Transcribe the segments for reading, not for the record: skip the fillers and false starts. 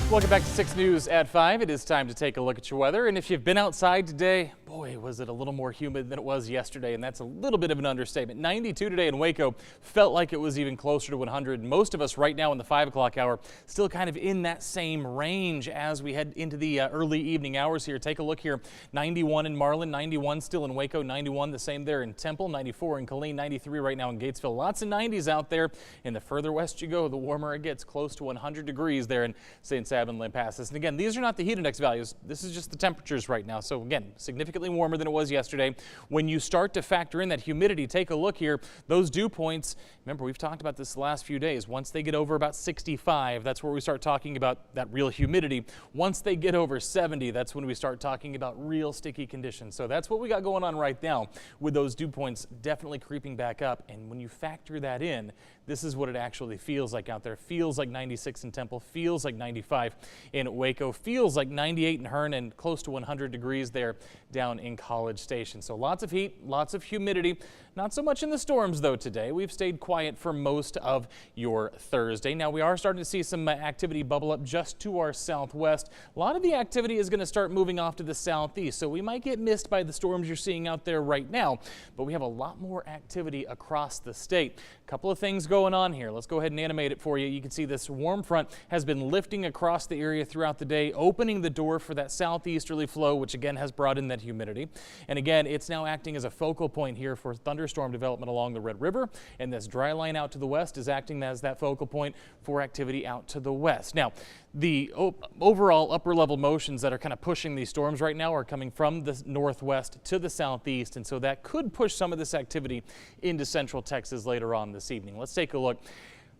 Welcome back to 6 News at 5. It is time to take a look at your weather. And if you've been outside today, boy, was it a little more humid than it was yesterday. And that's a little bit of an understatement. 92 today in Waco, felt like it was even closer to 100. Most of us right now in the 5 o'clock hour still kind of in that same range as we head into the early evening hours here. Take a look here. 91 in Marlin, 91 still in Waco, 91 the same there in Temple, 94 in Killeen, 93 right now in Gatesville. Lots of 90s out there. And the further west you go, the warmer it gets, close to 100 degrees there in St. Samuel and Lampasas. And again, these are not the heat index values. This is just the temperatures right now. So again, significantly warmer than it was yesterday. When you start to factor in that humidity, take a look here. Those dew points, remember we've talked about this the last few days. Once they get over about 65, that's where we start talking about that real humidity. Once they get over 70, that's when we start talking about real sticky conditions. So that's what we got going on right now with those dew points definitely creeping back up. And when you factor that in, this is what it actually feels like out there. Feels like 96 in Temple, feels like 95 in Waco, feels like 98 in Hearn, and close to 100 degrees there down in College Station. So lots of heat, lots of humidity. Not so much in the storms though today. We've stayed quiet for most of your Thursday. Now we are starting to see some activity bubble up just to our southwest. A lot of the activity is going to start moving off to the southeast, so we might get missed by the storms you're seeing out there right now, but we have a lot more activity across the state. A couple of things going on here. Let's go ahead and animate it for you. You can see this warm front has been lifting across the area throughout the day, opening the door for that southeasterly flow, which again has brought in that humidity. And again, it's now acting as a focal point here for thunderstorm development along the Red River, and this dry line out to the west is acting as that focal point for activity out to the west. Now, the overall upper level motions that are kind of pushing these storms right now are coming from the northwest to the southeast, and so that could push some of this activity into central Texas later on this evening. Let's take a look.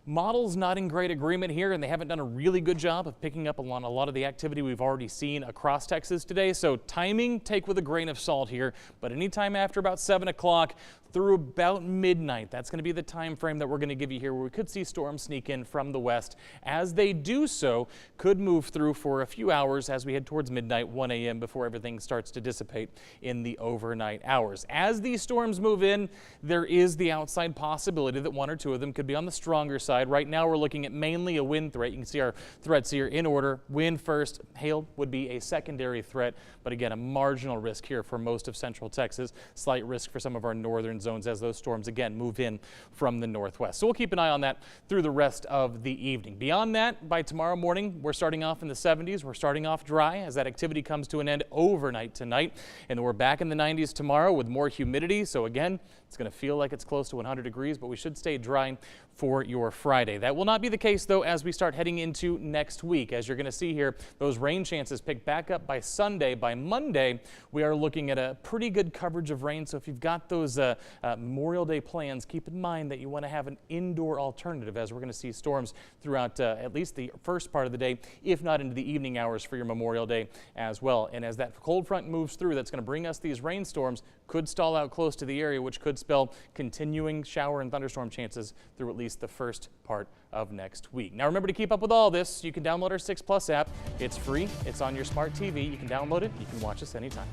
Models not in great agreement here, and they haven't done a really good job of picking up on a lot of the activity we've already seen across Texas today. So timing, take with a grain of salt here, but anytime after about 7 o'clock through about midnight, that's going to be the time frame that we're going to give you here where we could see storms sneak in from the west. As they do so, could move through for a few hours as we head towards midnight, 1 a.m. before everything starts to dissipate in the overnight hours. As these storms move in, there is the outside possibility that one or two of them could be on the stronger side. Right now, we're looking at mainly a wind threat. You can see our threats here in order. Wind first, hail would be a secondary threat, but again, a marginal risk here for most of central Texas. Slight risk for some of our northern zones as those storms again move in from the northwest. So we'll keep an eye on that through the rest of the evening. Beyond that, by tomorrow morning, we're starting off in the 70s. We're starting off dry as that activity comes to an end overnight tonight. And then we're back in the 90s tomorrow with more humidity. So again, it's going to feel like it's close to 100 degrees, but we should stay dry for your Friday. That will not be the case though as we start heading into next week. As you're going to see here, those rain chances pick back up by Sunday. By Monday, we are looking at a pretty good coverage of rain. So if you've got those Memorial Day plans, keep in mind that you want to have an indoor alternative as we're going to see storms throughout at least the first part of the day, if not into the evening hours for your Memorial Day as well. And as that cold front moves through, that's going to bring us these rainstorms, could stall out close to the area, which could spell continuing shower and thunderstorm chances through at least the first part of next week. Now remember to keep up with all this. You can download our 6 Plus app. It's free. It's on your smart TV. You can download it. You can watch us anytime.